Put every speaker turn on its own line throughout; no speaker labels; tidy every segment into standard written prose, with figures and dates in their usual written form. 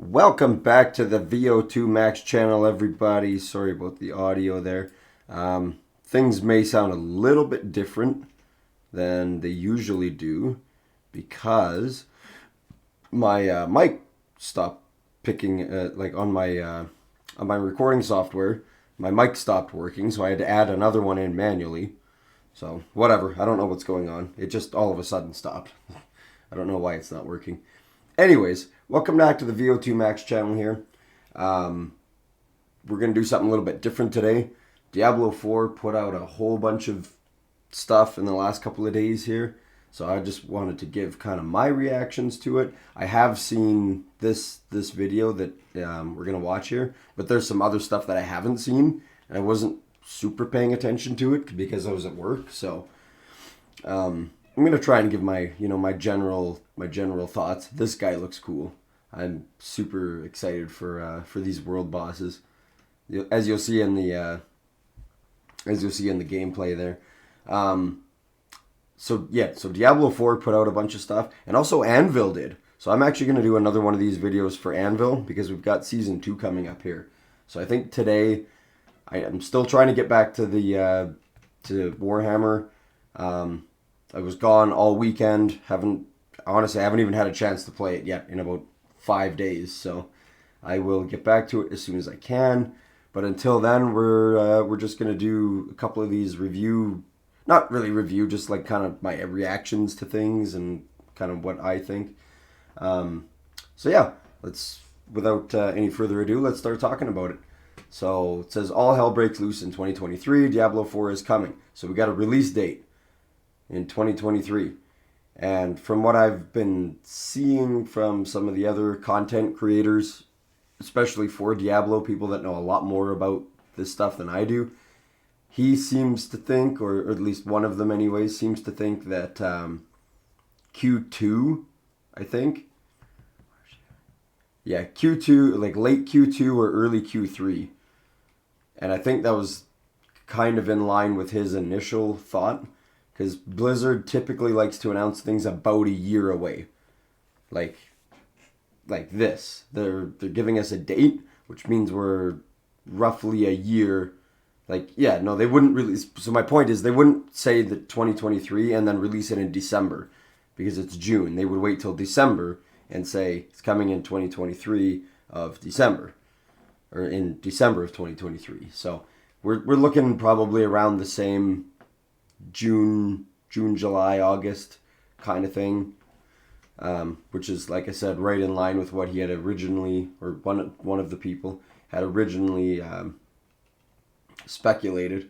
Welcome back to the VO2 Max channel, everybody. Sorry about the audio there. Things may sound a little bit different than they usually do because my mic stopped picking, like on my recording software. My mic stopped working, so I had to add another one in manually. So whatever, I don't know what's going on. It just all of a sudden stopped. I don't know why it's not working. Anyways, welcome back to the VO2 Max channel here. We're going to do something a little bit different today. Diablo 4 put out a whole bunch of stuff in the last couple of days here. So I just wanted to give kind of my reactions to it. I have seen this video that we're going to watch here, but there's some other stuff that I haven't seen, and I wasn't super paying attention to it because I was at work. So I'm gonna try and give my my general thoughts. This guy looks cool. I'm super excited for these world bosses, as you'll see in the gameplay there. So Diablo 4 put out a bunch of stuff, and also Anvil did. So I'm actually gonna do another one of these videos for Anvil because we've got season 2 coming up here. So I think today I'm still trying to get back to the to Warhammer. I was gone all weekend. I haven't even had a chance to play it yet in about 5 days. So I will get back to it as soon as I can. But until then, we're just gonna do a couple of these not really review, just like kind of my reactions to things and kind of what I think. So yeah, without any further ado, let's start talking about it. So it says all hell breaks loose in 2023. Diablo 4 is coming. So we got a release date in 2023. And from what I've been seeing from some of the other content creators, especially for Diablo, people that know a lot more about this stuff than I do, he seems to think, or at least one of them anyways, seems to think that Q2, I think. Yeah, Q2, like late Q2 or early Q3. And I think that was kind of in line with his initial thought, because Blizzard typically likes to announce things about a year away. Like this. They're giving us a date, which means we're roughly a year. They wouldn't release. So my point is, they wouldn't say that 2023 and then release it in December because it's June. They would wait till December and say it's coming in 2023 of December, or in December of 2023. So we're looking probably around the same June, July, August kind of thing, which is, like I said, right in line with what he had originally, or one of the people had originally speculated,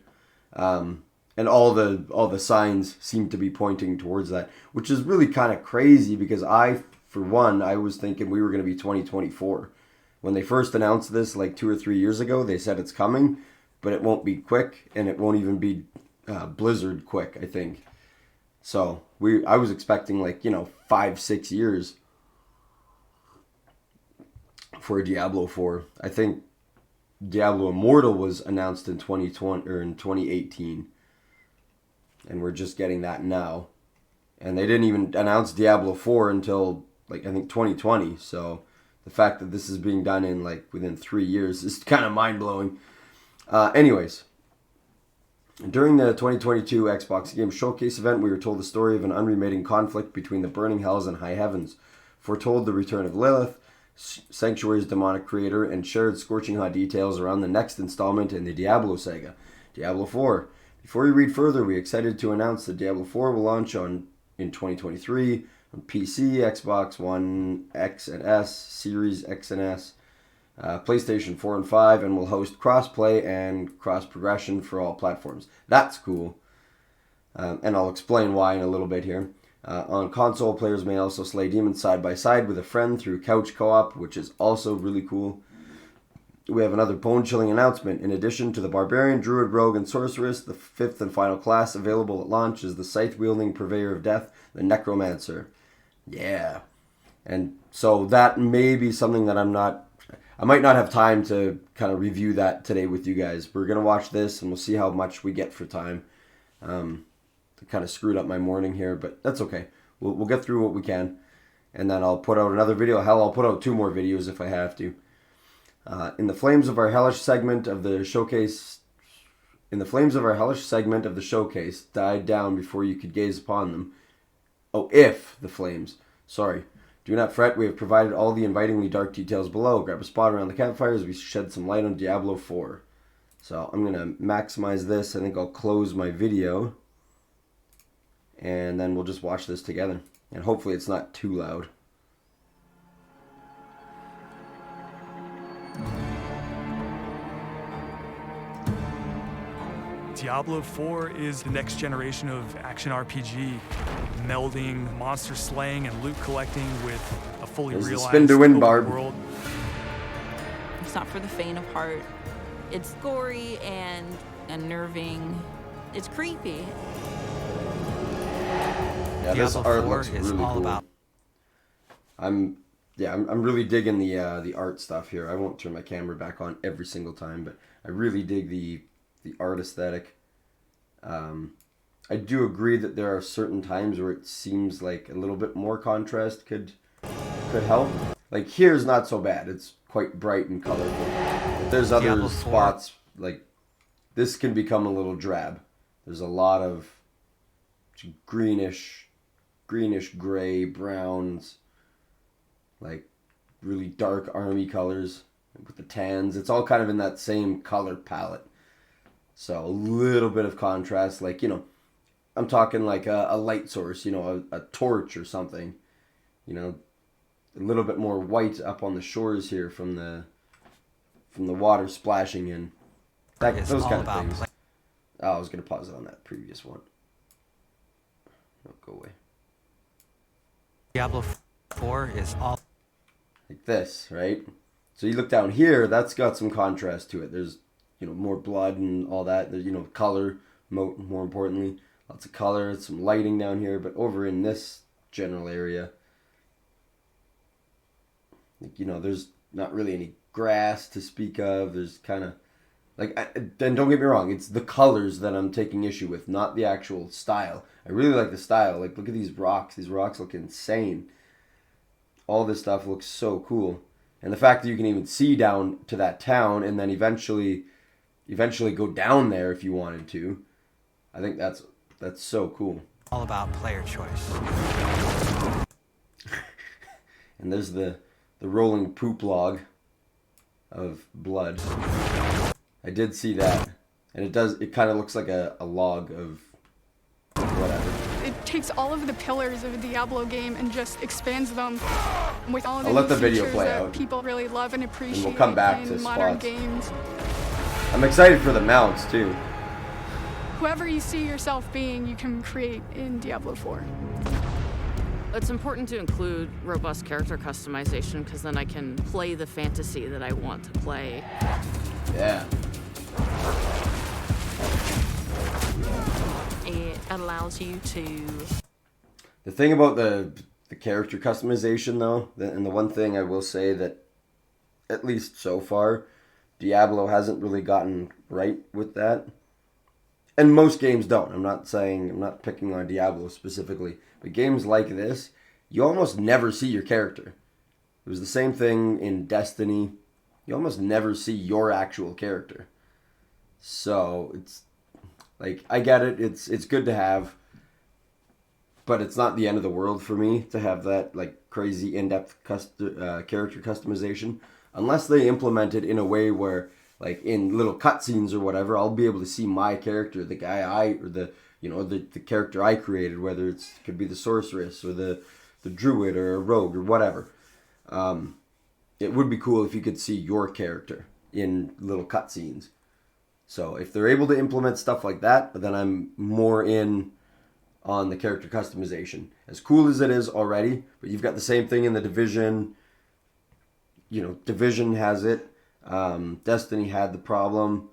and all the signs seem to be pointing towards that, which is really kind of crazy because I was thinking we were going to be 2024 when they first announced this like 2 or 3 years ago. They said it's coming, but it won't be quick, and it won't even be Blizzard quick, I think. So I was expecting 5-6 years for Diablo 4. I think Diablo Immortal was announced in 2020 or in 2018, and we're just getting that now. And they didn't even announce Diablo 4 until I think 2020. So the fact that this is being done in within 3 years is kind of mind blowing. Anyways. During the 2022 Xbox Game Showcase event, we were told the story of an unremitting conflict between the Burning Hells and High Heavens, foretold the return of Lilith, Sanctuary's demonic creator, and shared scorching hot details around the next installment in the Diablo saga, Diablo 4. Before we read further, we're excited to announce that Diablo 4 will launch in 2023 on PC, Xbox One X and S, Series X and S, PlayStation 4 and 5, and will host cross-play and cross-progression for all platforms. That's cool. And I'll explain why in a little bit here. On console, players may also slay demons side by side with a friend through couch co-op, which is also really cool. We have another bone-chilling announcement. In addition to the Barbarian, Druid, Rogue, and Sorceress, the fifth and final class available at launch is the scythe-wielding Purveyor of Death, the Necromancer. Yeah. And so that may be something that I might not have time to kind of review that today with you guys. We're going to watch this, and we'll see how much we get for time. Kind of screwed up my morning here, but that's okay. We'll get through what we can. and then I'll put out another video. Hell, I'll put out 2 more videos if I have to. In the flames of our hellish segment of the showcase died down before you could gaze upon them. Oh, if the flames. Sorry. Do not fret, we have provided all the invitingly dark details below. Grab a spot around the campfire as we shed some light on Diablo 4. So I'm going to maximize this. I think I'll close my video. And then we'll just watch this together. And hopefully it's not too loud.
Diablo 4 is the next generation of action RPG, melding monster slaying and loot collecting with a fully realized
spin to win, Barb.
world.
It's not for the faint of heart. It's gory and unnerving. It's creepy.
Yeah, this
Diablo
art
4
looks
is
really
all
cool.
about
I'm really digging the art stuff here. I won't turn my camera back on every single time, but I really dig the art aesthetic. I do agree that there are certain times where it seems like a little bit more contrast could help. Like here's not so bad. It's quite bright and colorful. But there's other
Diablo 4.
spots like this can become a little drab. There's a lot of greenish gray, browns, like really dark army colors with the tans. It's all kind of in that same color palette. So a little bit of contrast, like, I'm talking like a light source, a torch or something, a little bit more white up on the shores here from the water splashing in. Those kind of things. Oh, I was going to pause it on that previous one. Oh, go away.
Diablo 4 is all
Like this, right? So you look down here, that's got some contrast to it. There's, more blood and all that. There's, color, more importantly. Lots of color, some lighting down here. But over in this general area, there's not really any grass to speak of. There's kind of, and don't get me wrong, it's the colors that I'm taking issue with, not the actual style. I really like the style. Like, look at these rocks. These rocks look insane. All this stuff looks so cool. And the fact that you can even see down to that town and then eventually go down there if you wanted to. I think that's so cool.
about player choice.
And there's the rolling poop log of blood. I did see that. And it kind of looks like a log of whatever.
It takes all of the pillars of a Diablo game and just expands them with all of the
I'll let the
new
video
features
play
that
out.
people really love and appreciate
we'll come back
in
to
modern
spots.
games.
I'm excited for the mounts too.
Whoever you see yourself being, you can create in Diablo 4.
It's important to include robust character customization because then I can play the fantasy that I want to play.
Yeah.
It allows you to...
The thing about the character customization, though, and the one thing I will say that, at least so far, Diablo hasn't really gotten right with that. And most games don't. I'm not picking on Diablo specifically. But games like this, you almost never see your character. It was the same thing in Destiny. You almost never see your actual character. So, it's... Like, I get it. It's good to have. But it's not the end of the world for me to have that, like, crazy in-depth character customization. Unless they implement it in a way where, like, in little cutscenes or whatever, I'll be able to see my character, the guy the character I created, whether it could be the sorceress or the druid or a rogue or whatever. It would be cool if you could see your character in little cutscenes. So if they're able to implement stuff like that, then I'm more in on the character customization. As cool as it is already, but you've got the same thing in the Division. Division has it. Destiny had the problem.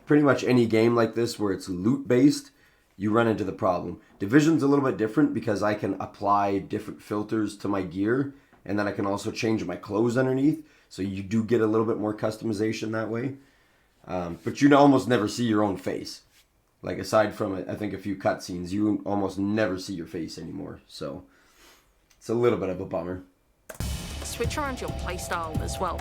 Pretty much any game like this where it's loot-based, you run into the problem. Division's a little bit different because I can apply different filters to my gear, and then I can also change my clothes underneath, so you do get a little bit more customization that way. But you almost never see your own face. Like, aside from, I think, a few cutscenes, you almost never see your face anymore. So, It's a little bit of a bummer.
Switch around your playstyle as well.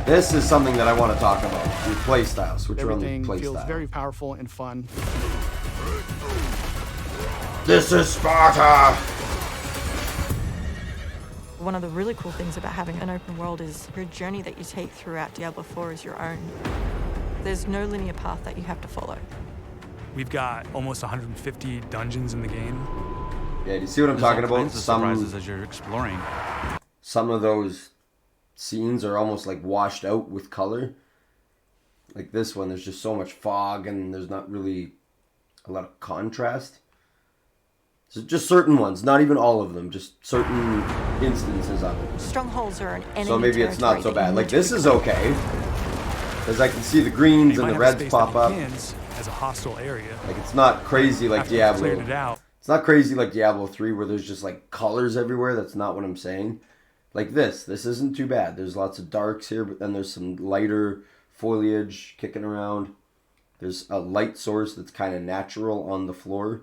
This is something that I want to talk about. Your play style. Switch around the
Everything
play
feels
style.
very powerful and fun.
This is Sparta!
One of the really cool things about having an open world is your journey that you take throughout Diablo IV is your own. There's no linear path that you have to follow.
We've got almost 150 dungeons in the game.
Yeah, do you see what I'm
There's
talking
all
about?
kinds of surprises as you're exploring.
Some of those scenes are almost like washed out with color. Like this one, there's just so much fog and there's not really a lot of contrast. So just certain ones, not even all of them, just certain instances of it.
Strongholds are an enemy
So maybe it's not so
territory that
bad.
you
Like
need to
this is
control.
okay. Because I can see the greens
You
and
might
the
have a
reds
space
pop
that
up.
begins as a hostile area.
Like it's not crazy like
After you've cleared
Diablo.
it out,
It's not crazy like Diablo 3 where there's just like colors everywhere. That's not what I'm saying. Like this isn't too bad. There's lots of darks here, but then there's some lighter foliage kicking around. There's a light source that's kind of natural on the floor.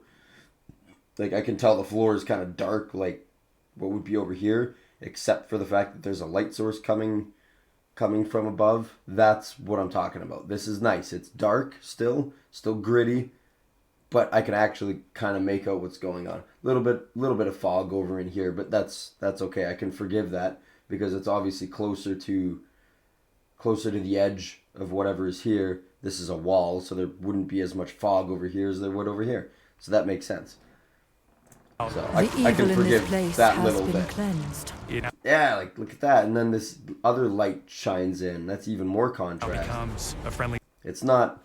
Like I can tell the floor is kind of dark, like what would be over here, except for the fact that there's a light source coming from above. That's what I'm talking about. This is nice. It's dark still gritty, but I can actually kind of make out what's going on. Little bit of fog over in here, but that's okay. I can forgive that because it's obviously closer to the edge of whatever is here. This is a wall, so there wouldn't be as much fog over here as there would over here. So that makes sense. So I can forgive that little bit.
it
Yeah, like look at that, and then this other light shines in. That's even more contrast.
becomes a friendly.
It's not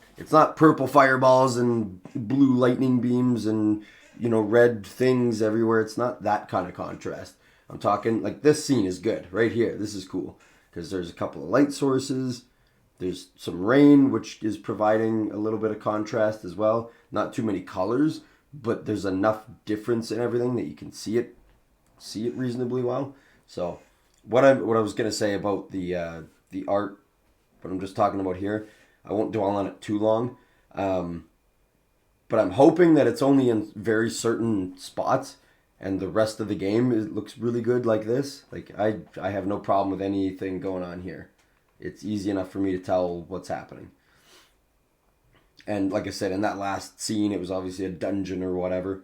purple fireballs and blue lightning beams and red things everywhere. It's not that kind of contrast. I'm talking like this scene is good right here. This is cool because there's a couple of light sources. There's some rain, which is providing a little bit of contrast as well. Not too many colors, but there's enough difference in everything that you can see it reasonably well. So what I was gonna say about the art, what I'm just talking about here, I won't dwell on it too long. But I'm hoping that it's only in very certain spots, and the rest of the game looks really good like this. Like I have no problem with anything going on here. It's easy enough for me to tell what's happening. And like I said, in that last scene, it was obviously a dungeon or whatever.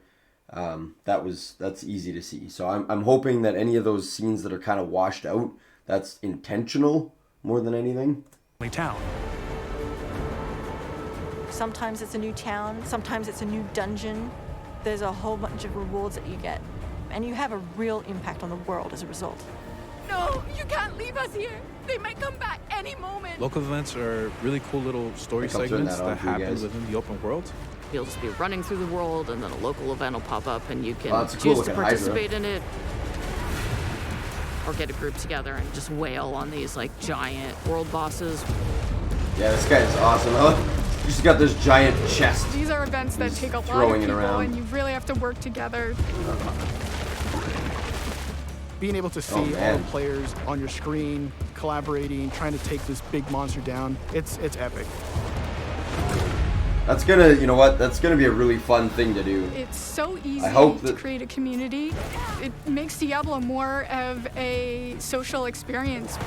That's easy to see. So I'm hoping that any of those scenes that are kind of washed out, that's intentional more than anything.
Town.
Sometimes it's a new town, sometimes it's a new dungeon. There's a whole bunch of rewards that you get. And you have a real impact on the world as a result.
No, you can't leave us here. They might come back any moment.
Local events are really cool little story
I'll turn
segments
that on
that
for you
happen
guys.
within the open world.
You'll just be running through the world, and then a local event will pop up, and you can
Oh, that's a cool
choose to
looking
participate in it, or get a group together and just wail on these like giant world bosses.
Yeah, this guy is awesome. He's just got this giant chest.
These are events that
He's
take a lot of
throwing it
people,
around.
and you really have to work together.
Being able to see
Oh,
all
man.
the players on your screen, collaborating, trying to take this big monster down, it's epic.
That's gonna be a really fun thing to do.
It's so easy
I hope
to
that-
create a community. It makes Diablo more of a social experience.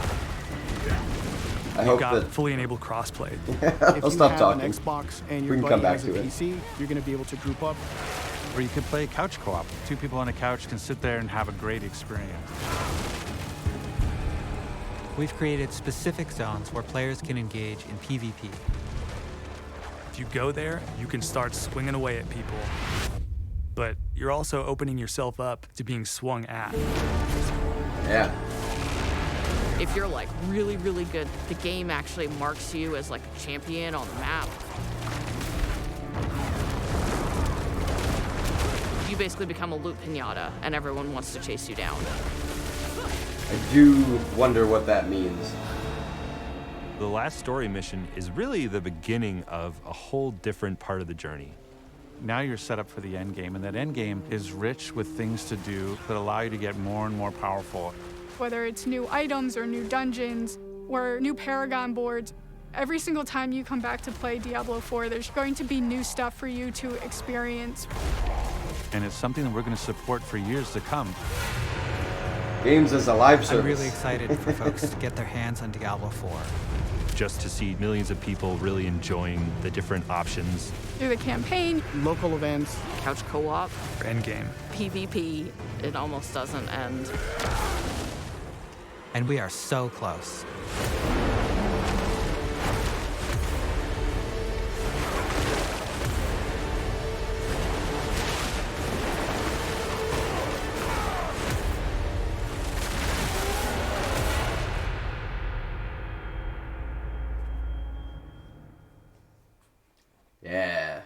I
You've
hope
got
that
fully enabled crossplay.
If
I'll
you
stop
have
talking.
an Xbox and
We
your
can
buddy
come back
has a
to it.
PC, you're going to be able to group up.
Or you could play couch co-op. Two people on a couch can sit there and have a great experience.
We've created specific zones where players can engage in PvP.
If you go there, you can start swinging away at people. But you're also opening yourself up to being swung at.
yeah.
If you're like really, really good, the game actually marks you as like a champion on the map. You basically become a loot pinata, and everyone wants to chase you down.
I do wonder what that means.
The last story mission is really the beginning of a whole different part of the journey.
Now you're set up for the end game, and that end game is rich with things to do that allow you to get more and more powerful.
Whether it's new items or new dungeons or new Paragon boards, every single time you come back to play Diablo IV, there's going to be new stuff for you to experience.
and it's something that we're going to support for years to come.
Games as a live service.
I'm really excited for folks to get their hands on Diablo 4.
Just to see millions of people really enjoying the different options.
Through the campaign,
Local events.
Couch co-op,
Endgame.
PvP, it almost doesn't end.
And we are so close.
Yeah.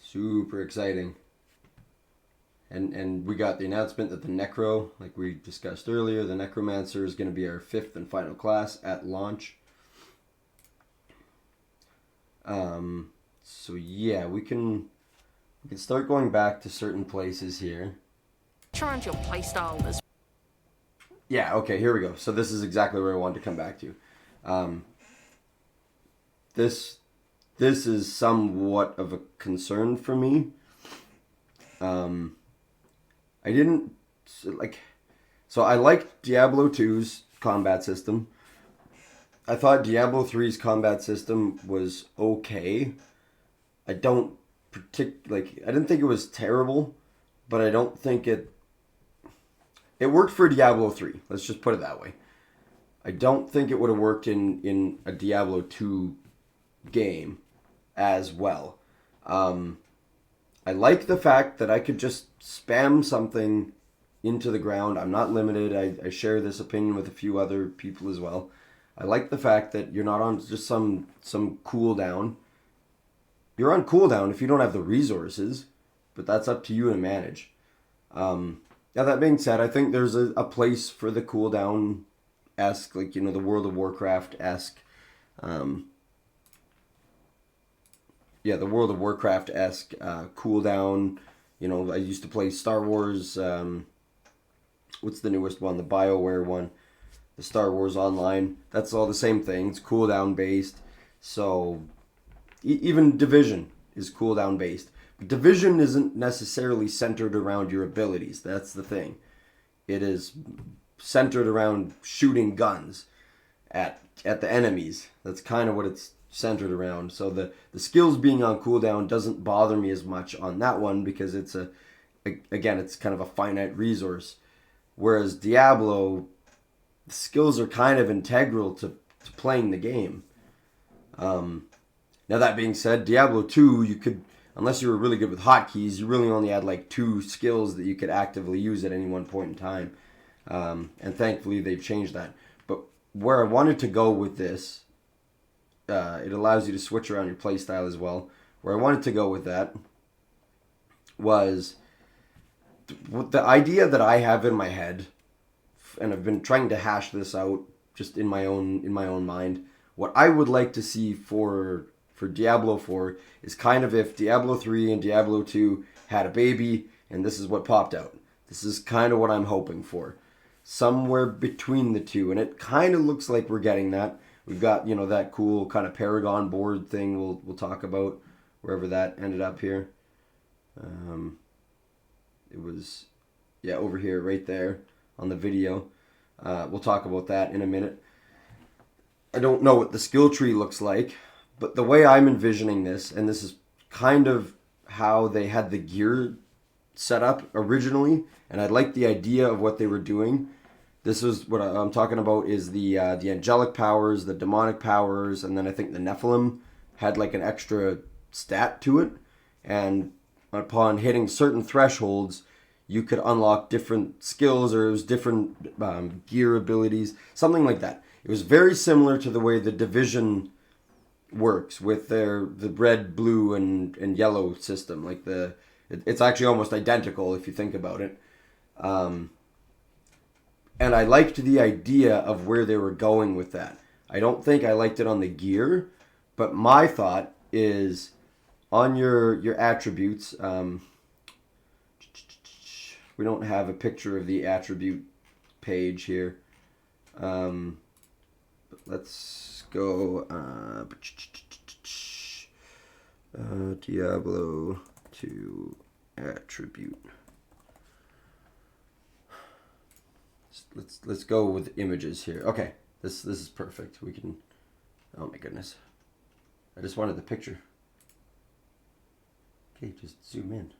Super exciting. And we got the announcement that the Necro, like we discussed earlier, the Necromancer is going to be our 5th and final class at launch. So yeah, we can start going back to certain places here.
Change your playstyle is
Yeah, okay, here we go. So this is exactly where I wanted to come back to. This is somewhat of a concern for me. I didn't like, so I liked Diablo 2's combat system. I thought Diablo 3's combat system was okay. I didn't think it was terrible, but I don't think it worked for Diablo 3. Let's just put it that way. I don't think it would have worked in a Diablo 2 game as well. I like the fact that I could just spam something into the ground. I'm not limited. I share this opinion with a few other people as well. I like the fact that you're not on just some cooldown. You're on cooldown if you don't have the resources, but that's up to you to manage. Now that being said, I think there's a place for the cooldown-esque, like, the World of Warcraft-esque, the World of Warcraft-esque cooldown. I used to play Star Wars, what's the newest one? The BioWare one. The Star Wars Online. That's all the same thing. It's cooldown-based. So, even Division is cooldown-based. But Division isn't necessarily centered around your abilities. That's the thing. It is centered around shooting guns at the enemies. That's kind of what it's centered around. So the skills being on cooldown doesn't bother me as much on that one because it's it's kind of a finite resource. Whereas Diablo, the skills are kind of integral to playing the game. Now that being said, Diablo 2, you could, unless you were really good with hotkeys, you really only had like 2 skills that you could actively use at any one point in time. And thankfully they've changed that. But where I wanted to go with this, it allows you to switch around your playstyle as well. Where I wanted to go with that was the idea that I have in my head, and I've been trying to hash this out just in my own mind. What I would like to see for Diablo 4 is kind of if Diablo 3 and Diablo 2 had a baby, and this is what popped out. This is kind of what I'm hoping for. Somewhere between the two, and it kind of looks like we're getting that. We've got, that cool kind of Paragon board thing we'll talk about, wherever that ended up here. It was, over here, right there on the video. We'll talk about that in a minute. I don't know what the skill tree looks like, but the way I'm envisioning this, and this is kind of how they had the gear set up originally, and I like the idea of what they were doing. This is what I'm talking about is the angelic powers, the demonic powers, and then I think the Nephilim had like an extra stat to it. And upon hitting certain thresholds, you could unlock different skills, or it was different gear abilities, something like that. It was very similar to the way the Division works with the red, blue, and yellow system. Like it's actually almost identical if you think about it. And I liked the idea of where they were going with that. I don't think I liked it on the gear, but my thought is on your attributes. We don't have a picture of the attribute page here. But let's go Diablo 2 attribute. Let's go with images here. Okay, this is perfect. We can. Oh my goodness, I just wanted the picture. Okay, just zoom in.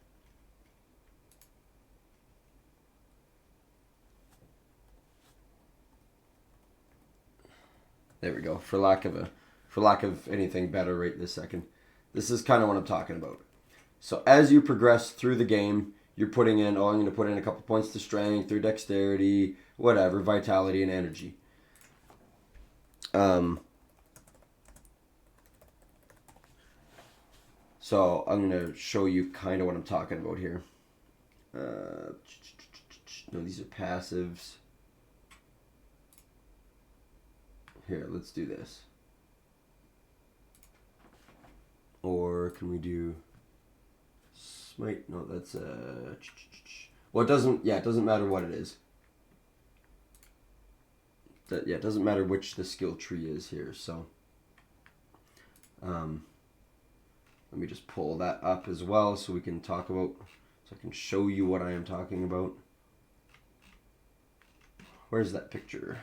There we go. For lack of anything better right this second. This is kind of what I'm talking about. So as you progress through the game, you're putting in, I'm going to put in a couple points to strength or dexterity, whatever, vitality and energy. So I'm going to show you kind of what I'm talking about here. No, these are passives. Here, let's do this. Or can we do smite? No, that's well, it doesn't matter what it is. It doesn't matter which the skill tree is here. So let me just pull that up as well so we can talk about, so I can show you what I am talking about. Where's that picture?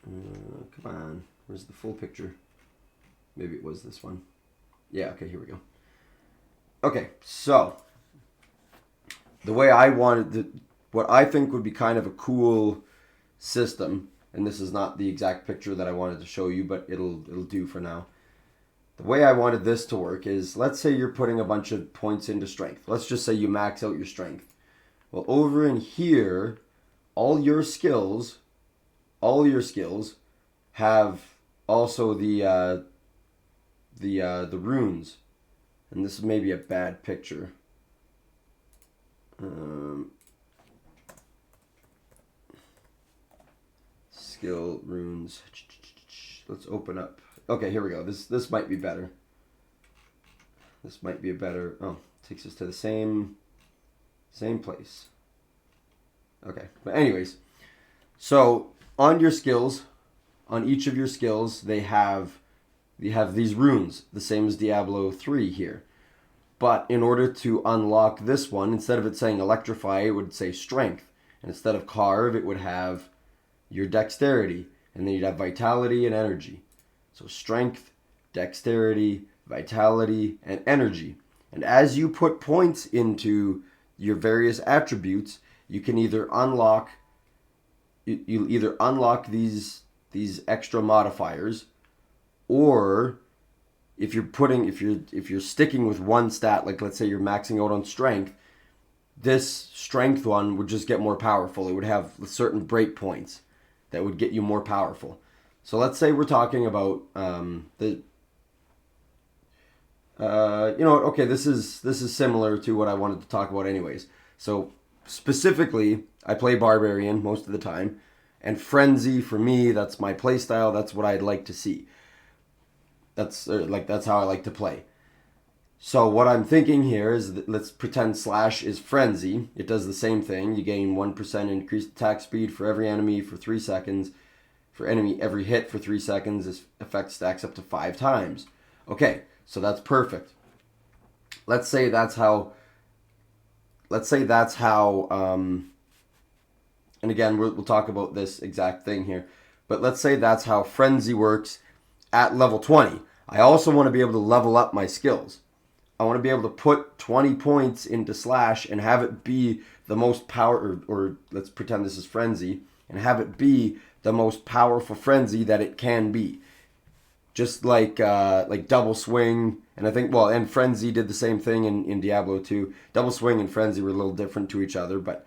Come on, where's the full picture? Maybe it was this one. Yeah, okay, here we go. Okay, so the way I wanted what I think would be kind of a cool system, and this is not the exact picture that I wanted to show you, but it'll do for now. The way I wanted this to work is, let's say you're putting a bunch of points into strength. Let's just say you max out your strength. Well, over in here, all your skills have also the runes, and this is maybe a bad picture. Skill runes. Let's open up. Okay, here we go. This might be better. This might be a better. Oh, takes us to the same place. Okay, but anyways, so on your skills, on each of your skills, you have these runes, the same as Diablo 3 here. But in order to unlock this one, instead of it saying electrify, it would say strength. And instead of carve, it would have your dexterity. And then you'd have vitality and energy. So strength, dexterity, vitality, and energy. And as you put points into your various attributes, you can either unlock these extra modifiers, or if you're sticking with one stat, like let's say you're maxing out on strength, this strength one would just get more powerful. It would have certain break points that would get you more powerful. So let's say we're talking about okay, this is similar to what I wanted to talk about anyways. So specifically, I play Barbarian most of the time, and Frenzy for me, that's my play style. That's what I'd like to see. That's how I like to play. So what I'm thinking here is that let's pretend Slash is Frenzy. It does the same thing. You gain 1% increased attack speed for every enemy for 3 seconds. For every hit for 3 seconds, this effect stacks up to 5 times. Okay, so that's perfect. Let's say that's how. And again, we'll talk about this exact thing here. But let's say that's how Frenzy works at level 20. I also want to be able to level up my skills. I want to be able to put 20 points into Slash and have it be the most or let's pretend this is Frenzy, and have it be the most powerful Frenzy that it can be. Just like Double Swing, and I think, and Frenzy did the same thing in Diablo 2. Double Swing and Frenzy were a little different to each other, but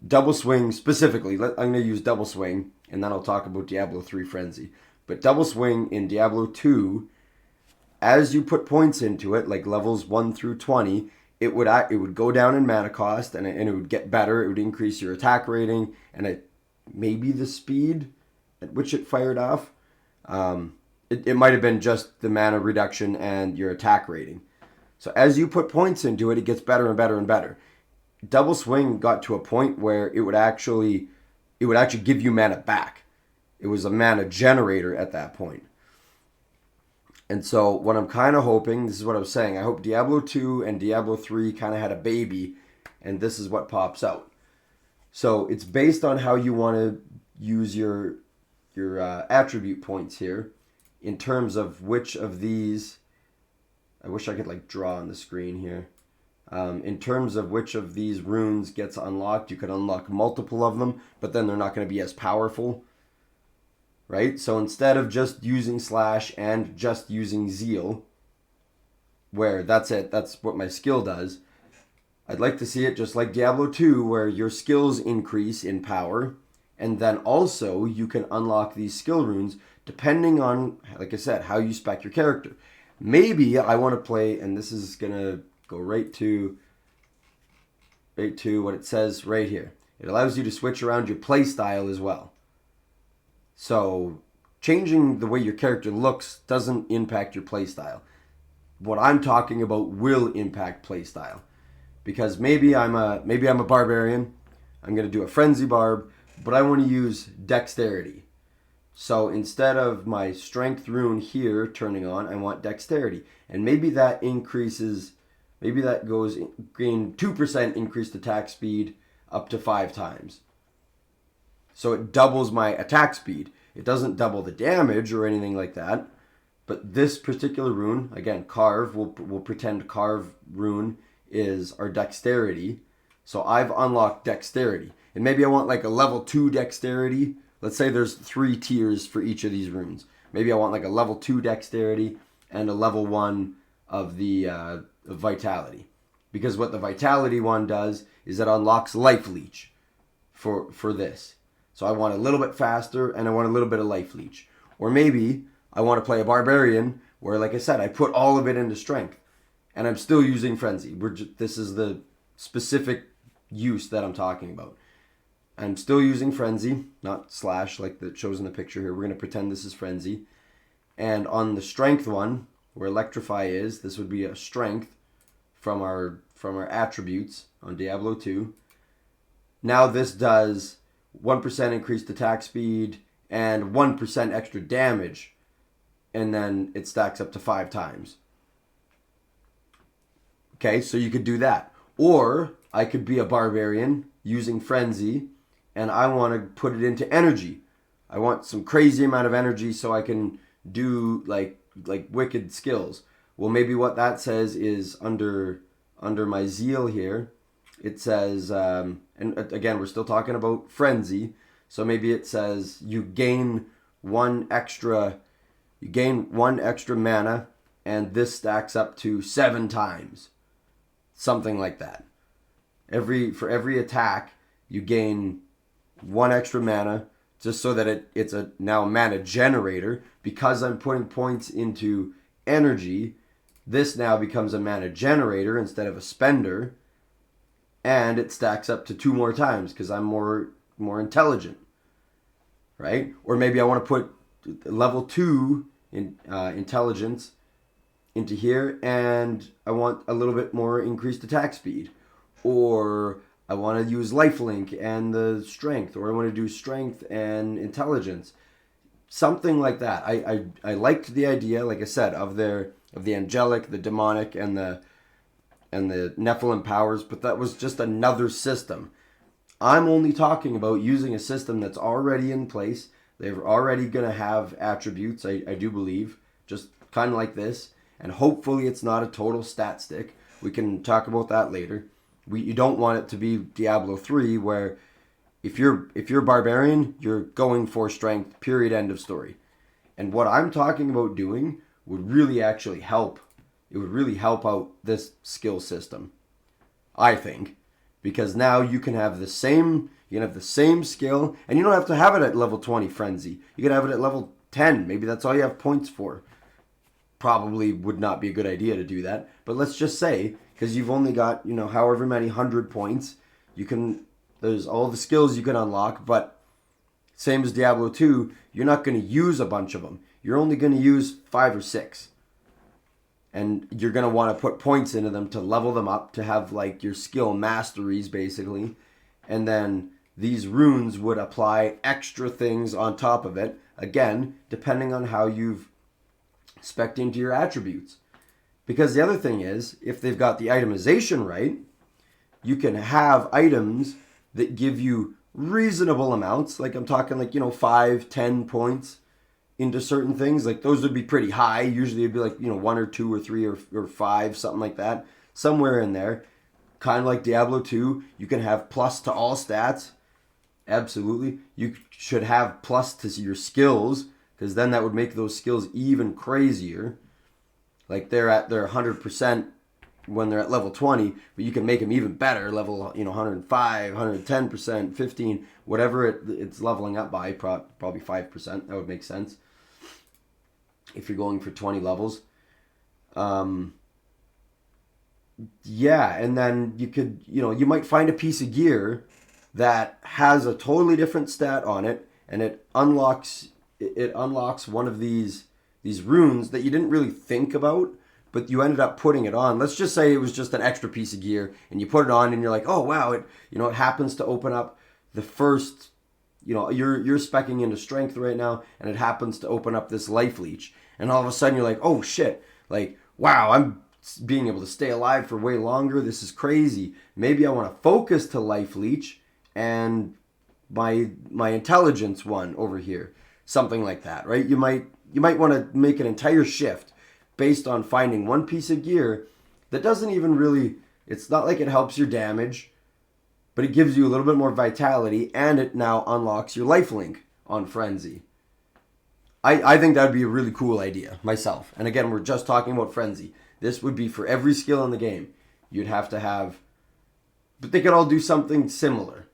Double Swing specifically, I'm going to use Double Swing, and then I'll talk about Diablo 3 Frenzy. But Double Swing in Diablo 2, as you put points into it, like levels 1 through 20, it would go down in mana cost, and it would get better. It would increase your attack rating, and maybe the speed at which it fired off. It might have been just the mana reduction and your attack rating. So as you put points into it, it gets better and better and better. Double Swing got to a point where it would actually give you mana back. It was a mana generator at that point. And so what I'm kind of hoping, this is what I was saying, I hope Diablo 2 and Diablo 3 kind of had a baby, and this is what pops out. So it's based on how you want to use your attribute points here in terms of which of these, I wish I could like draw on the screen here. In terms of which of these runes gets unlocked, you could unlock multiple of them, but then they're not going to be as powerful. Right? So instead of just using slash and just using zeal, where that's it, that's what my skill does, I'd like to see it just like Diablo 2, where your skills increase in power, and then also you can unlock these skill runes depending on, like I said, how you spec your character. Maybe I want to play, and this is going to go right to what it says right here. It allows you to switch around your play style as well. So changing the way your character looks doesn't impact your playstyle. What I'm talking about will impact playstyle. Because maybe I'm a barbarian. I'm going to do a frenzy barb, but I want to use dexterity. So instead of my strength rune here turning on, I want dexterity. And maybe that increases, maybe that goes gain 2% increased attack speed up to 5 times. So it doubles my attack speed. It doesn't double the damage or anything like that. But this particular rune, again, carve, we'll pretend carve rune is our dexterity. So I've unlocked dexterity. And maybe I want like a level 2 dexterity. Let's say there's 3 tiers for each of these runes. Maybe I want like a level 2 dexterity and a level 1 of the vitality. Because what the vitality one does is it unlocks life leech for this. So I want a little bit faster and I want a little bit of life leech. Or maybe I want to play a barbarian where, like I said, I put all of it into strength and I'm still using frenzy. This is the specific use that I'm talking about. I'm still using frenzy, not slash like that shows in the picture here. We're going to pretend this is frenzy. And on the strength one, where electrify is, this would be a strength from our attributes on Diablo 2. Now this does 1% increased attack speed and 1% extra damage, and then it stacks up to 5 times. Okay, so you could do that. Or I could be a barbarian using frenzy, and I want to put it into energy. I want some crazy amount of energy so I can do like wicked skills. Well, maybe what that says is under my zeal here, it says, and again, we're still talking about frenzy. So maybe it says you gain one extra mana, and this stacks up to 7 times. Something like that. For every attack, you gain 1 extra mana, just so that it's now a mana generator. Because I'm putting points into energy, this now becomes a mana generator instead of a spender. And it stacks up to 2 more times because I'm more intelligent, right? Or maybe I want to put level 2 in intelligence into here, and I want a little bit more increased attack speed. Or I want to use lifelink and the strength, or I want to do strength and intelligence. Something like that. I liked the idea, like I said, of the angelic, the demonic, and the Nephilim powers, but that was just another system. I'm only talking about using a system that's already in place. They're already going to have attributes, I do believe, just kind of like this. And hopefully it's not a total stat stick. We can talk about that later. You don't want it to be Diablo 3, where if you're barbarian, you're going for strength, period, end of story. And what I'm talking about doing would really actually help. It would really help out this skill system, I think, because now you can have the same skill, and you don't have to have it at level 20 frenzy. You can have it at level 10. Maybe that's all you have points for. Probably would not be a good idea to do that, but let's just say, because you've only got, however many 100 points, there's all the skills you can unlock, but same as Diablo 2, you're not going to use a bunch of them. You're only going to use 5 or 6. And you're going to want to put points into them to level them up, to have like your skill masteries basically. And then these runes would apply extra things on top of it. Again, depending on how you've spec'd into your attributes. Because the other thing is, if they've got the itemization right, you can have items that give you reasonable amounts. Like I'm talking like, 5, 10 points into certain things. Like those would be pretty high. Usually it'd be like, 1 or 2 or 3 or 5, something like that. Somewhere in there. Kind of like Diablo 2, you can have plus to all stats. Absolutely. You should have plus to your skills, because then that would make those skills even crazier. Like they're at their 100% when they're at level 20, but you can make them even better, level 105, 110%, 15, whatever it's leveling up by, probably 5%. That would make sense if you're going for 20 levels. Yeah, and then you could, you might find a piece of gear that has a totally different stat on it, and it unlocks one of these runes that you didn't really think about, but you ended up putting it on. Let's just say it was just an extra piece of gear, and you put it on, and you're like, oh wow, it happens to open up the first, you're speccing into strength right now, and it happens to open up this life leech, and all of a sudden you're like, oh shit, like wow, I'm being able to stay alive for way longer. This is crazy. Maybe I want to focus to life leech and my intelligence one over here, something like that, right? You might want to make an entire shift based on finding one piece of gear that doesn't even really, it's not like it helps your damage, but it gives you a little bit more vitality, and it now unlocks your life link on Frenzy. I think that would be a really cool idea myself. And again, we're just talking about Frenzy. This would be for every skill in the game. You'd have to have, but they could all do something similar.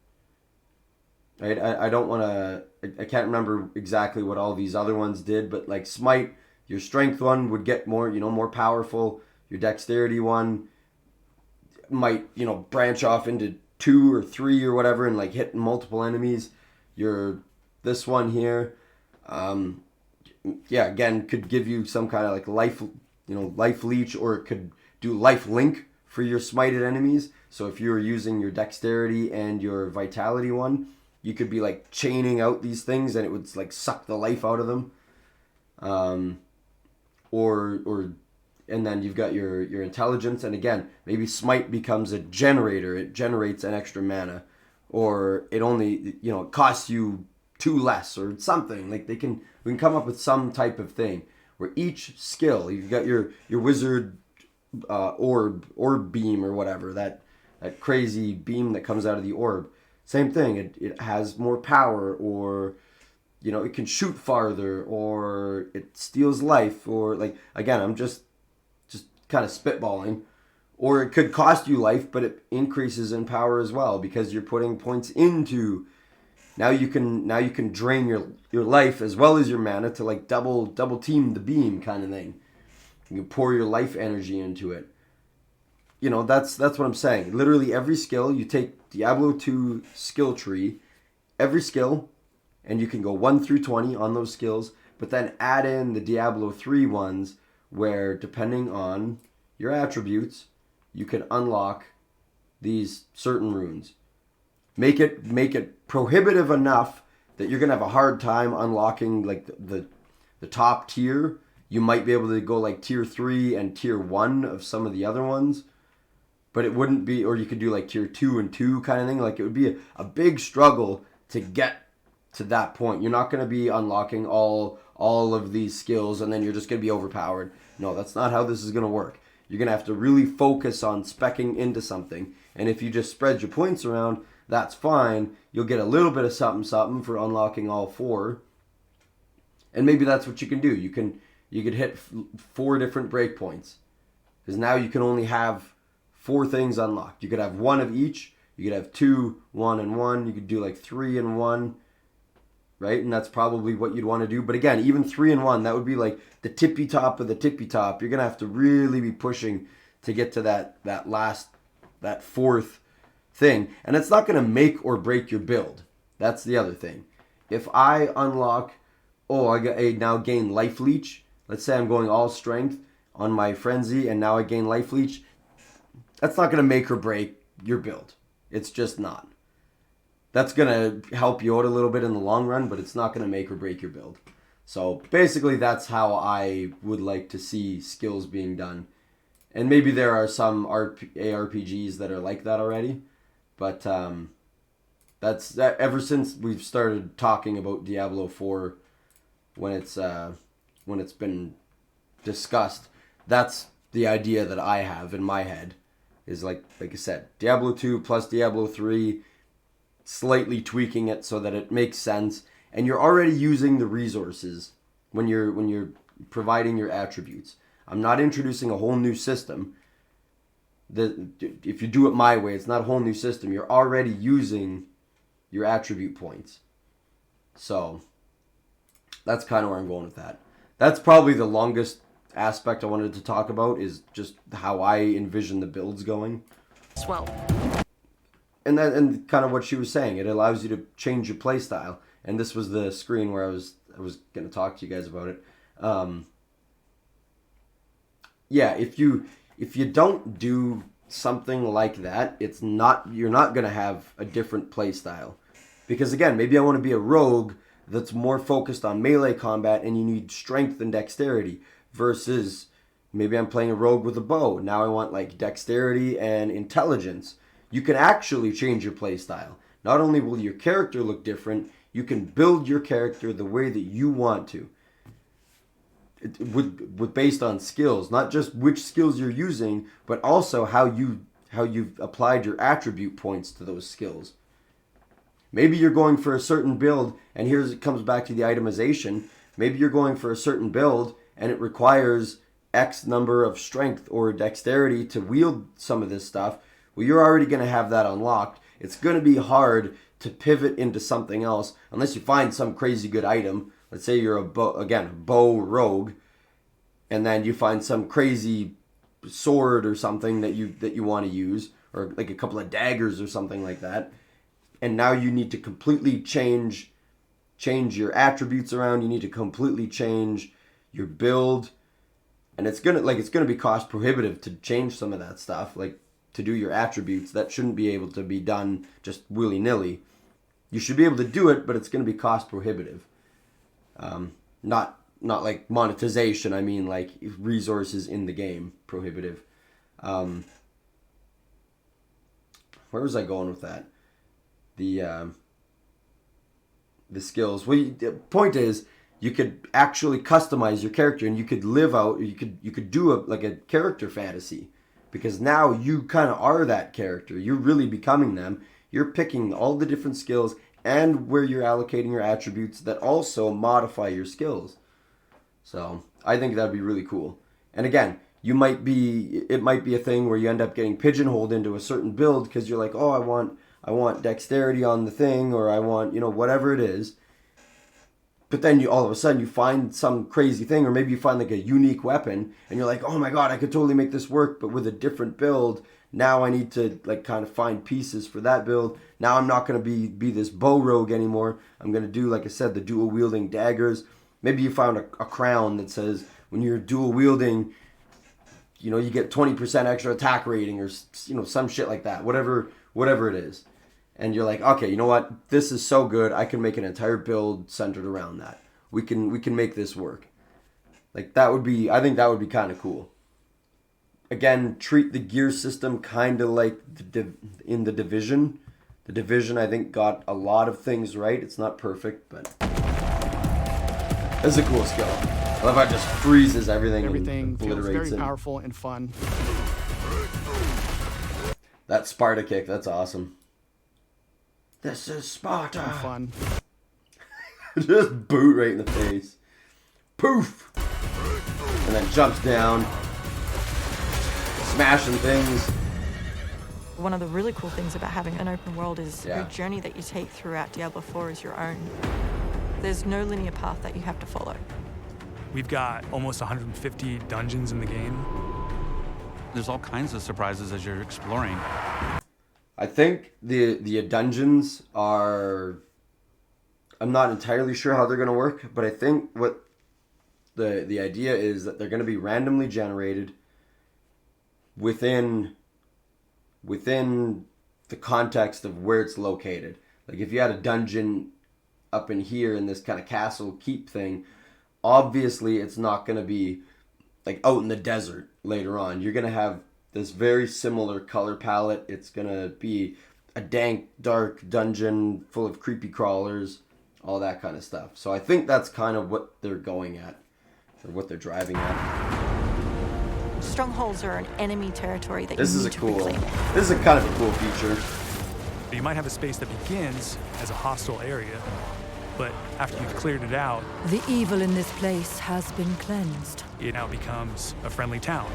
Right? I don't want to, I can't remember exactly what all these other ones did, but like Smite, your strength one would get more, more powerful. Your dexterity one might, branch off into 2 or 3 or whatever and like hit multiple enemies. This one here, again, could give you some kind of like life leech, or it could do life link for your smited enemies. So if you're using your dexterity and your vitality one, you could be like chaining out these things and it would like suck the life out of them. And then you've got your intelligence, and again, maybe smite becomes a generator. It generates an extra mana, or it only, it costs you 2 less or something. Like we can come up with some type of thing where each skill, you've got your wizard orb beam or whatever, that crazy beam that comes out of the orb. Same thing, it has more power, or it can shoot farther, or it steals life, or like, again, I'm just kind of spitballing. Or it could cost you life, but it increases in power as well, because you're putting points into. Now you can drain your life as well as your mana to like double team the beam kind of thing. You can pour your life energy into it. That's what I'm saying. Literally every skill, you take Diablo 2 skill tree, every skill, and you can go 1 through 20 on those skills, but then add in the Diablo 3 ones where, depending on your attributes, you can unlock these certain runes. Make it prohibitive enough that you're gonna have a hard time unlocking like the top tier. You might be able to go like tier 3 and tier 1 of some of the other ones, but it wouldn't be, or you could do like tier 2 and 2 kind of thing. Like it would be a big struggle to get to that point. You're not gonna be unlocking all of these skills and then you're just gonna be overpowered. No, that's not how this is gonna work. You're gonna have to really focus on speccing into something, and if you just spread your points around, that's fine. You'll get a little bit of something for unlocking all 4. And maybe that's what you can do. You could hit 4 different breakpoints. Because now you can only have 4 things unlocked. You could have 1 of each. You could have 2, 1, and 1. You could do like 3 and 1. Right? And that's probably what you'd want to do. But again, even 3 and 1, that would be like the tippy top of the tippy top. You're going to have to really be pushing to get to that 4th thing, and it's not going to make or break your build. That's the other thing. If I unlock, I now gain life leech. Let's say I'm going all strength on my frenzy, and now I gain life leech. That's not going to make or break your build. It's just not. That's going to help you out a little bit in the long run, but it's not going to make or break your build. So basically that's how I would like to see skills being done. And maybe there are some ARPGs that are like that already, but that's that. Ever since we've started talking about Diablo 4, when it's been discussed, that's the idea that I have in my head. Is like I said, Diablo 2 plus Diablo 3, slightly tweaking it so that it makes sense, and you're already using the resources when you're providing your attributes. I'm not introducing a whole new system. If you do it my way, it's not a whole new system. You're already using your attribute points. So that's kind of where I'm going with that. That's probably the longest aspect I wanted to talk about, is just how I envision the builds going.
Swell.
And kind of what she was saying, it allows you to change your play style. And this was the screen where I was going to talk to you guys about it. Yeah, if you don't do something like that, you're not going to have a different play style. Because again, maybe I want to be a rogue that's more focused on melee combat and you need strength and dexterity, versus maybe I'm playing a rogue with a bow. Now I want like dexterity and intelligence. You can actually change your play style. Not only will your character look different, you can build your character the way that you want to. With based on skills, not just which skills you're using, but also how you've applied your attribute points to those skills. Maybe you're going for a certain build, and here it comes back to the itemization. Maybe you're going for a certain build, and it requires X number of strength or dexterity to wield some of this stuff. Well, you're already going to have that unlocked. It's going to be hard to pivot into something else unless you find some crazy good item. Let's say you're a bow rogue, and then you find some crazy sword or something that you want to use, or like a couple of daggers or something like that. And now you need to completely change your attributes around. You need to completely change your build, and it's gonna be cost prohibitive to change some of that stuff, like to do your attributes. That shouldn't be able to be done just willy-nilly. You should be able to do it, but it's gonna be cost prohibitive. Not like monetization. I mean like resources in the game prohibitive. Where was I going with that? The skills. Well, the point is, you could actually customize your character, and you could live out. You could do a character fantasy, because now you kind of are that character. You're really becoming them. You're picking all the different skills and where you're allocating your attributes that also modify your skills. So I think that'd be really cool. And again, it might be a thing where you end up getting pigeonholed into a certain build because you're like, oh, I want dexterity on the thing, or I want, whatever it is. But then all of a sudden you find some crazy thing, or maybe you find like a unique weapon, and you're like, oh my god, I could totally make this work, but with a different build. Now I need to like kind of find pieces for that build. Now I'm not going to be this bow rogue anymore. I'm going to do, like I said, the dual wielding daggers. Maybe you found a crown that says when you're dual wielding, you get 20% extra attack rating, or some shit like that. Whatever it is. And you're like, okay, you know what? This is so good. I can make an entire build centered around that. We can make this work. Like I think that would be kind of cool. Again, treat the gear system kind of like in the Division. The Division, I think, got a lot of things right. It's not perfect, but it's a cool skill. I love how it just freezes everything and
feels
obliterates
very
it.
powerful and fun.
That Sparta kick, that's awesome. This is Sparta.
And fun.
Just boot right in the face. Poof! And then jumps down. Smashing things.
One of the really cool things about having an open world is your journey that you take throughout Diablo 4 is your own. There's no linear path that you have to follow.
We've got almost 150 dungeons in the game.
There's all kinds of surprises as you're exploring.
I think the dungeons are... I'm not entirely sure how they're going to work, but I think what the idea is that they're going to be randomly generated within the context of where it's located. Like if you had a dungeon up in here in this kind of castle keep thing, obviously it's not going to be like out in the desert later on. You're going to have this very similar color palette. It's going to be a dank, dark dungeon full of creepy crawlers, all that kind of stuff. So I think that's kind of what they're going at, or what they're driving at.
Strongholds are an enemy territory that you need to reclaim.
This is a kind of a cool feature.
You might have a space that begins as a hostile area, but after you've cleared it out,
the evil in this place has been cleansed.
It now becomes a friendly town.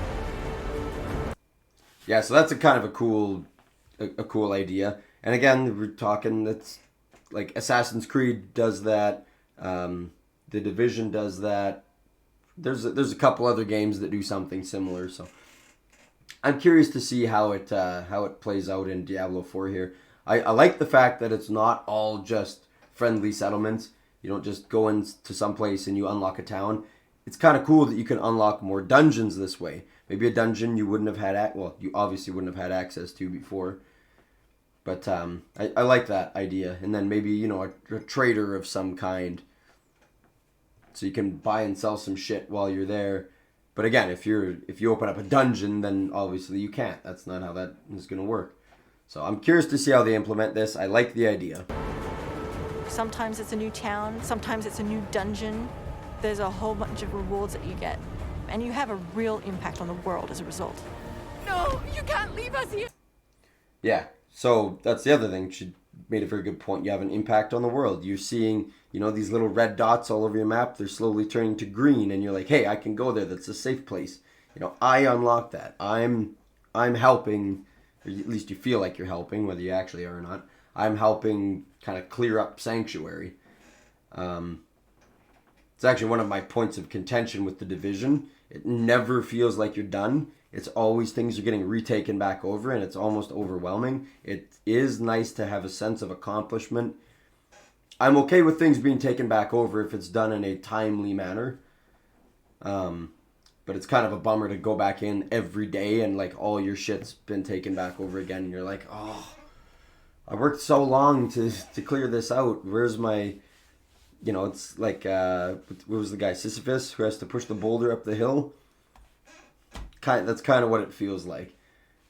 Yeah, so that's a kind of a cool idea. And again, we're talking that's like Assassin's Creed does that. The Division does that. There's a couple other games that do something similar. So I'm curious to see how it plays out in Diablo 4 here. I like the fact that it's not all just friendly settlements. You don't just go into some place and you unlock a town. It's kind of cool that you can unlock more dungeons this way. Maybe a dungeon you wouldn't have had you obviously wouldn't have had access to before. But I like that idea. And then maybe, a trader of some kind. So you can buy and sell some shit while you're there. But again, if you open up a dungeon, then obviously you can't. That's not how that is going to work. So I'm curious to see how they implement this. I like the idea.
Sometimes it's a new town, sometimes it's a new dungeon. There's a whole bunch of rewards that you get. And you have a real impact on the world as a result.
No, you can't leave us here!
Yeah, so that's the other thing. She made a very good point. You have an impact on the world. You're seeing, these little red dots all over your map. They're slowly turning to green, and you're like, hey, I can go there. That's a safe place. I unlocked that. I'm helping, or at least you feel like you're helping, whether you actually are or not. I'm helping kind of clear up Sanctuary. It's actually one of my points of contention with the Division. It never feels like you're done. It's always things are getting retaken back over, and it's almost overwhelming. It is nice to have a sense of accomplishment. I'm okay with things being taken back over if it's done in a timely manner. But it's kind of a bummer to go back in every day and like all your shit's been taken back over again. And you're like, oh, I worked so long to clear this out. Where's my, it's like, what was the guy, Sisyphus, who has to push the boulder up the hill? That's kind of what it feels like.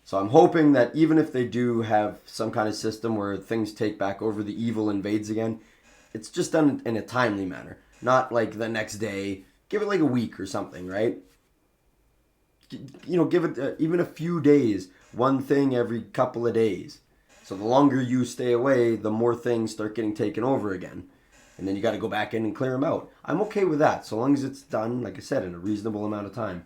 So I'm hoping that even if they do have some kind of system where things take back over, the evil invades again, it's just done in a timely manner. Not like the next day. Give it like a week or something, right? Give it even a few days. One thing every couple of days. So the longer you stay away, the more things start getting taken over again. And then you got to go back in and clear them out. I'm okay with that, so long as it's done, like I said, in a reasonable amount of time.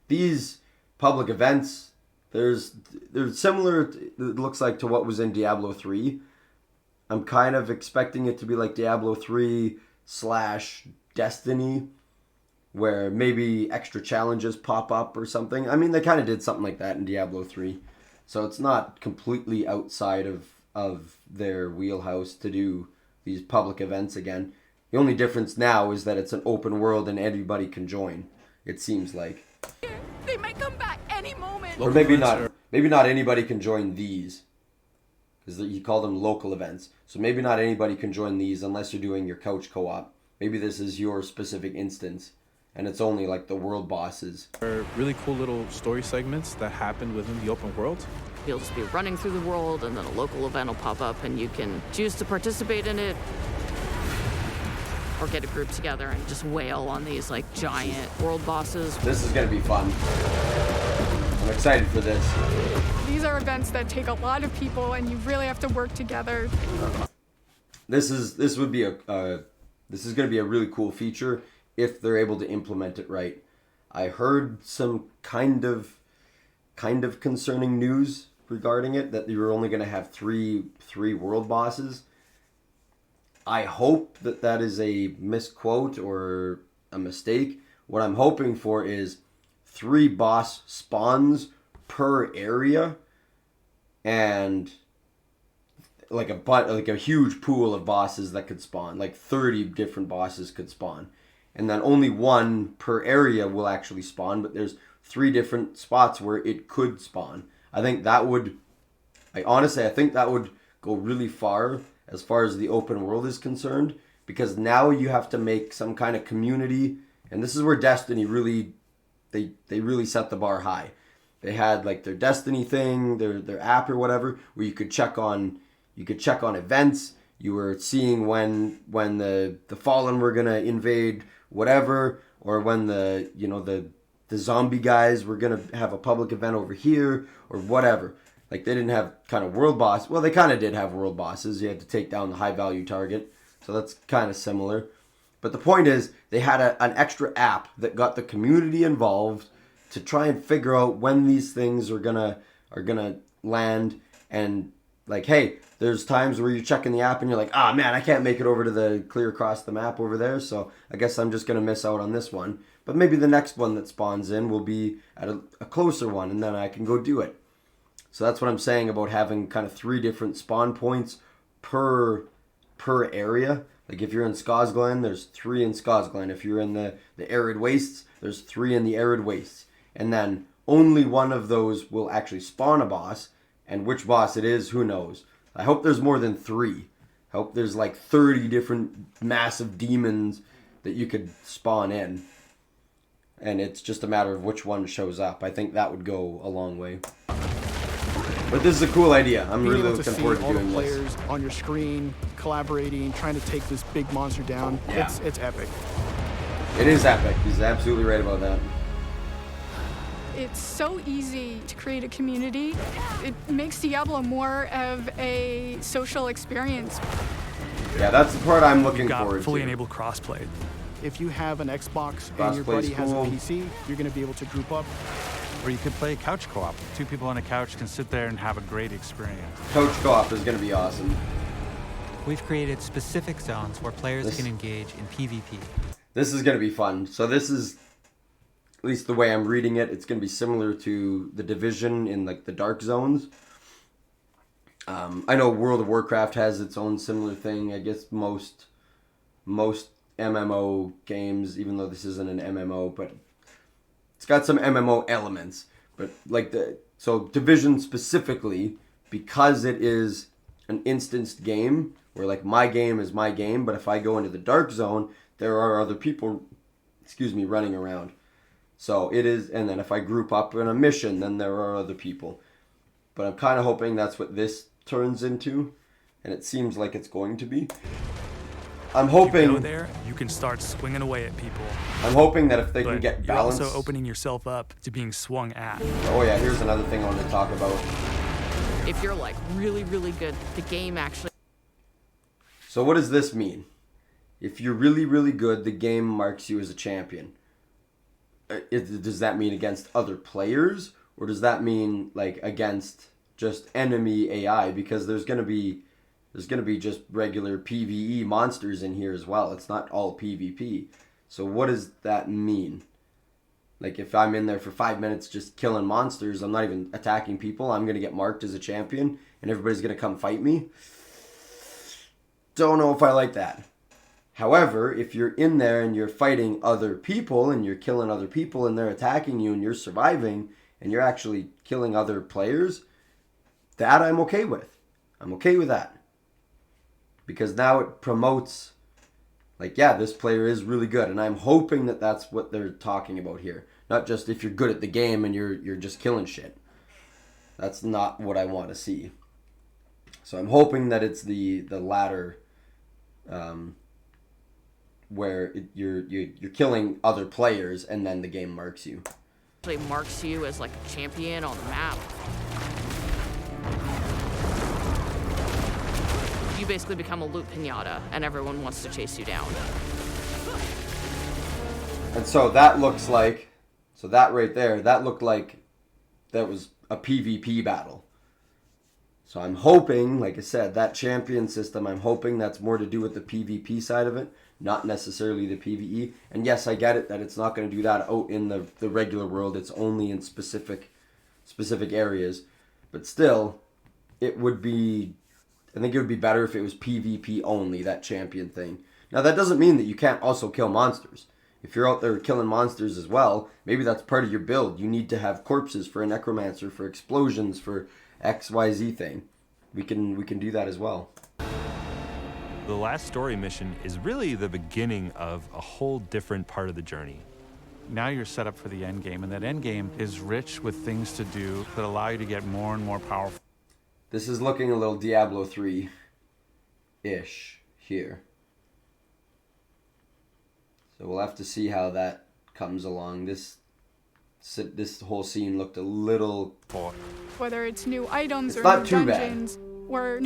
These public events, they're similar, it looks like, to what was in Diablo 3. I'm kind of expecting it to be like Diablo 3 / Destiny, where maybe extra challenges pop up or something. I mean, they kind of did something like that in Diablo 3. So it's not completely outside of their wheelhouse to do these public events again. The only difference now is that it's an open world and everybody can join, it seems like.
They might come back any moment.
Or maybe not. Maybe not anybody can join these. Because he called them local events. So maybe not anybody can join these unless you're doing your couch co-op. Maybe this is your specific instance. And it's only like the world bosses.
There are really cool little story segments that happen within the open world.
You'll just be running through the world, and then a local event will pop up, and you can choose to participate in it, or get a group together and just wail on these like giant world bosses.
This is gonna be fun. I'm excited for this.
These are events that take a lot of people, and you really have to work together.
This is gonna be a really cool feature if they're able to implement it right. I heard some kind of concerning news regarding it, that you were only going to have three world bosses. I hope that is a misquote or a mistake. What I'm hoping for is 3 boss spawns per area, and like a huge pool of bosses that could spawn. Like 30 different bosses could spawn. And then only 1 per area will actually spawn, but there's 3 different spots where it could spawn. I think that would go really far as the open world is concerned, because now you have to make some kind of community, and this is where Destiny really, they really set the bar high. They had like their Destiny thing, their app or whatever, where you could check on events. You were seeing when the Fallen were gonna invade whatever, or when the zombie guys were gonna have a public event over here or whatever. Like they didn't have kind of world boss. Well, they kind of did have world bosses. You had to take down the high value target, so that's kind of similar. But the point is, they had an extra app that got the community involved to try and figure out when these things are gonna land. And like, hey, there's times where you're checking the app and you're like, ah, man, I can't make it over to the clear across the map over there, so I guess I'm just gonna miss out on this one. But maybe the next one that spawns in will be at a closer one, and then I can go do it. So that's what I'm saying about having kind of 3 different spawn points per area. Like if you're in Skosglen, there's 3 in Skosglen. If you're in the arid wastes, there's 3 in the arid wastes. And then only one of those will actually spawn a boss. And which boss it is, who knows. I hope there's more than 3. I hope there's like 30 different massive demons that you could spawn in. And it's just a matter of which one shows up. I think that would go a long way. But this is a cool idea. I'm really looking forward to doing this.
All the players on your screen, collaborating, trying to take this big monster down.
Yeah.
It's epic.
It is epic. He's absolutely right about that.
It's so easy to create a community. It makes Diablo more of a social experience.
Yeah, that's the part I'm looking
We've got
forward to.
fully enabled crossplay.
If you have an Xbox and your buddy has a PC, you're going to be able to group up.
Or you could play couch co-op. 2 people on a couch can sit there and have a great experience.
Couch co-op is going to be awesome.
We've created specific zones where players can engage in PvP.
This is going to be fun. So this is, at least the way I'm reading it, it's going to be similar to the Division in like the dark zones. I know World of Warcraft has its own similar thing. I guess most MMO games, even though this isn't an MMO, but it's got some MMO elements. But like so Division specifically, because it is an instanced game where like my game is my game, but if I go into the dark zone, there are other people, running around. So it is, and then if I group up in a mission, then there are other people. But I'm kind of hoping that's what this turns into, and it seems like it's going to be. I'm hoping
you go there, you can start swinging away at people.
I'm hoping that if they can get balance.
You're also opening yourself up to being swung at.
Oh yeah, here's another thing I want to talk about.
If you're like really, really good, the game actually.
So what does this mean? If you're really, really good, the game marks you as a champion. Does that mean against other players, or does that mean like against just enemy AI? Because there's gonna be just regular PvE monsters in here as well. It's not all PvP. So what does that mean? Like if I'm in there for 5 minutes just killing monsters, I'm not even attacking people, I'm gonna get marked as a champion and everybody's gonna come fight me? Don't know if I like that. However, if you're in there and you're fighting other people and you're killing other people and they're attacking you and you're surviving and you're actually killing other players, that I'm okay with. I'm okay with that. Because now it promotes, like, yeah, this player is really good. And I'm hoping that that's what they're talking about here. Not just if you're good at the game and you're just killing shit. That's not what I want to see. So I'm hoping that it's the latter, where you're killing other players and then the game marks you.
Actually marks you as like a champion on the map. You basically become a loot pinata and everyone wants to chase you down.
And so that looks like, so that right there, that looked like that was a PvP battle. So I'm hoping, like I said, that champion system, I'm hoping that's more to do with the PvP side of it, not necessarily the PvE. And yes, I get it that it's not going to do that out in the regular world. It's only in specific areas. But still, it would be, I think it would be better if it was PvP only, that champion thing. Now, that doesn't mean that you can't also kill monsters. If you're out there killing monsters as well, maybe that's part of your build. You need to have corpses for a necromancer, for explosions, for XYZ thing. We can do that as well.
The last story mission is really the beginning of a whole different part of the journey.
Now you're set up for the end game, and that end game is rich with things to do that allow you to get more and more powerful.
This is looking a little Diablo 3-ish here. So we'll have to see how that comes along. This whole scene looked a little...
Whether it's new items
It's
or
not
new
too bad.
dungeons or...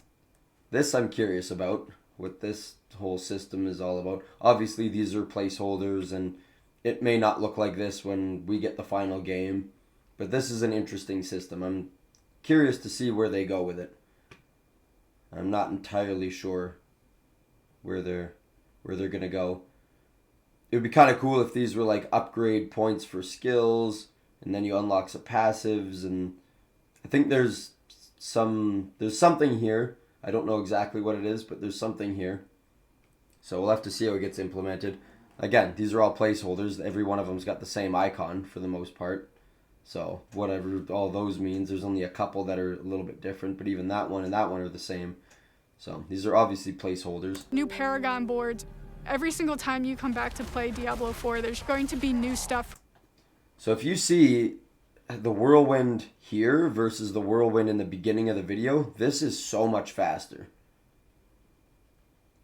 This I'm curious about, what this whole system is all about. Obviously, these are placeholders, and it may not look like this when we get the final game. But this is an interesting system. I'm curious to see where they go with it. I'm not entirely sure where they're gonna go. It would be kind of cool if these were like upgrade points for skills, and then you unlock some passives, and I think there's something here. I don't know exactly what it is, but there's something here. So we'll have to see how it gets implemented. Again, these are all placeholders. Every one of them's got the same icon for the most part. So whatever all those means, there's only a couple that are a little bit different, but even that one and that one are the same. So these are obviously placeholders.
New Paragon boards. Every single time you come back to play Diablo 4, there's going to be new stuff.
So if you see the whirlwind here versus the whirlwind in the beginning of the video, this is so much faster.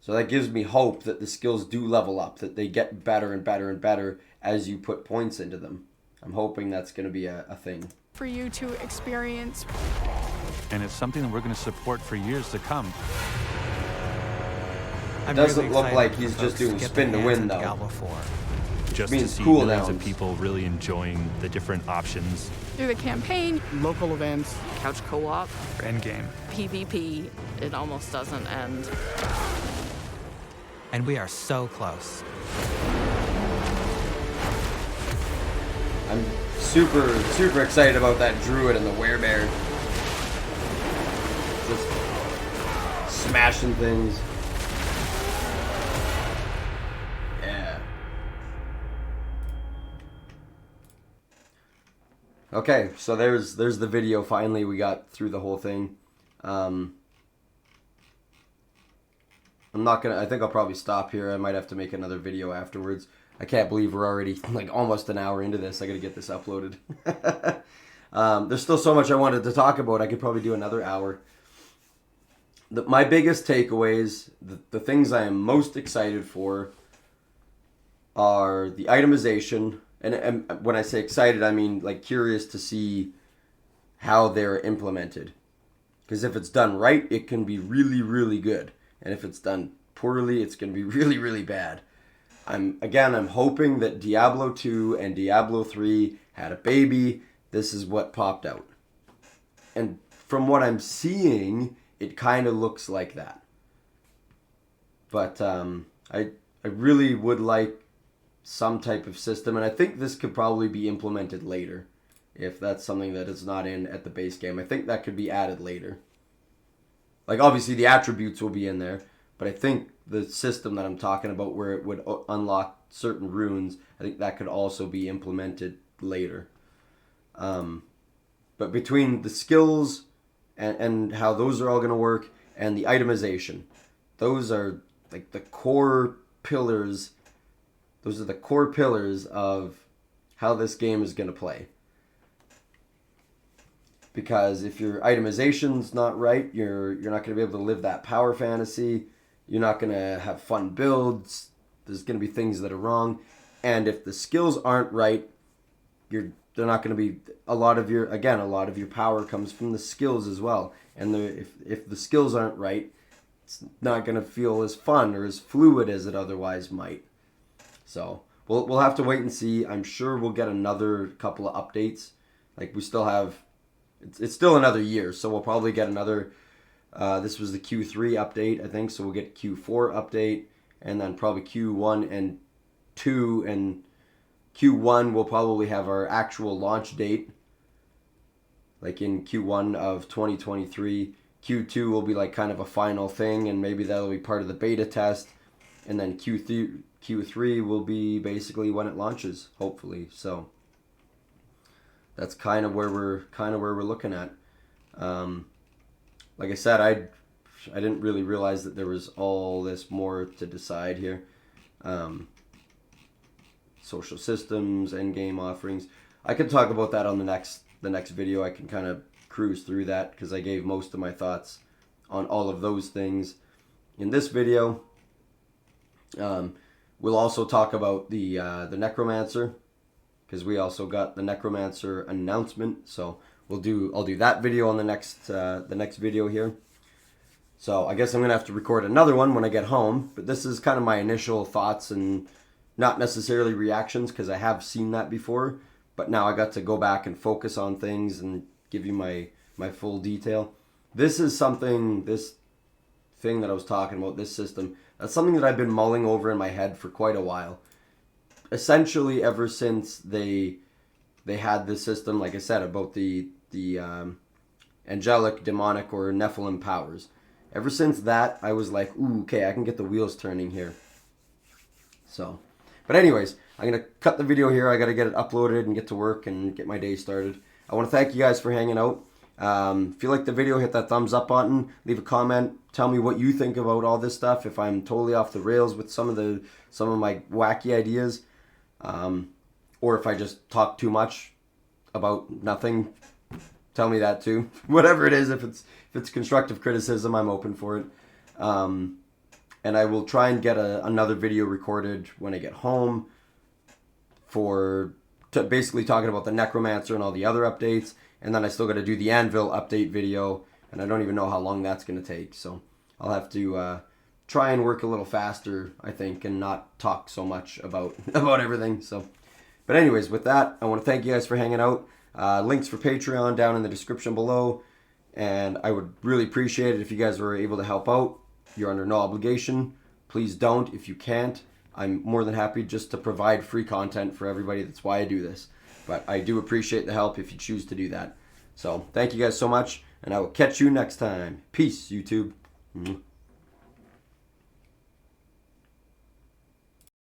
So that gives me hope that the skills do level up, that they get better and better and better as you put points into them. I'm hoping that's going to be a thing.
For you to experience.
And it's something that we're going to support for years to come.
It doesn't look like he's just doing spin to win, though.
Diablo 4.
Just
means
to see
cooldowns.
millions of people really enjoying the different options.
Through the campaign.
Local events.
Couch co-op.
Endgame.
PvP. It almost doesn't end.
And we are so close.
I'm super excited about that druid and the werebear. Just smashing things. Yeah. Okay, so there's the video. Finally, we got through the whole thing. I think I'll probably stop here. I might have to make another video afterwards. I can't believe we're already like almost an hour into this. I gotta get this uploaded. There's still so much I wanted to talk about. I could probably do another hour. My biggest takeaways, the things I am most excited for are the itemization. And when I say excited, I mean like curious to see how they're implemented. Because if it's done right, it can be really, really good. And if it's done poorly, it's going to be really, really bad. I'm hoping that Diablo 2 and Diablo 3 had a baby. This is what popped out. And from what I'm seeing, it kind of looks like that. But I really would like some type of system, and I think this could probably be implemented later. If that's something that is not in at the base game, I think that could be added later. Like, obviously, the attributes will be in there, but I think the system that I'm talking about where it would unlock certain runes, I think that could also be implemented later. But between the skills and how those are all going to work and the itemization, those are like the core pillars. Those are the core pillars of how this game is going to play. Because if your itemization's not right, you're not going to be able to live that power fantasy. You're not going to have fun builds. There's going to be things that are wrong. And if the skills aren't right, they're not going to be a lot of your power comes from the skills as well. And if the skills aren't right, it's not going to feel as fun or as fluid as it otherwise might. So we'll have to wait and see. I'm sure we'll get another couple of updates. Like we still have. It's still another year, so we'll probably get another, this was the Q3 update, I think, so we'll get Q4 update, and then probably Q1 and 2, and Q1 will probably have our actual launch date, like in Q1 of 2023. Q2 will be like kind of a final thing, and maybe that'll be part of the beta test, and then Q3 will be basically when it launches, hopefully, so... That's kind of where we're looking at. Like I said, I didn't really realize that there was all this more to decide here. Social systems, endgame offerings. I could talk about that on the next video. I can kind of cruise through that because I gave most of my thoughts on all of those things in this video. We'll also talk about the Necromancer, because we also got the Necromancer announcement. So I'll do that video on the next video here. So I guess I'm gonna have to record another one when I get home. But this is kind of my initial thoughts and not necessarily reactions, because I have seen that before. But now I got to go back and focus on things and give you my full detail. This is something, this thing that I was talking about, this system, that's something that I've been mulling over in my head for quite a while. Essentially, ever since they had this system, like I said, about the angelic, demonic, or Nephilim powers. Ever since that, I was like, ooh, okay, I can get the wheels turning here. So, but anyways, I'm going to cut the video here. I got to get it uploaded and get to work and get my day started. I want to thank you guys for hanging out. If you like the video, hit that thumbs up button. Leave a comment. Tell me what you think about all this stuff. If I'm totally off the rails with some of my wacky ideas, or if I just talk too much about nothing, tell me that too. Whatever it is, if it's constructive criticism, I'm open for it. And I will try and get another video recorded when I get home basically talking about the Necromancer and all the other updates. And then I still got to do the Anvil update video, and I don't even know how long that's going to take. So I'll have to try and work a little faster, I think, and not talk so much about everything. So, but anyways, with that, I want to thank you guys for hanging out. Links for Patreon down in the description below, and I would really appreciate it if you guys were able to help out. You're under no obligation. Please don't if you can't. I'm more than happy just to provide free content for everybody. That's why I do this. But I do appreciate the help if you choose to do that. So thank you guys so much, and I will catch you next time. Peace, YouTube.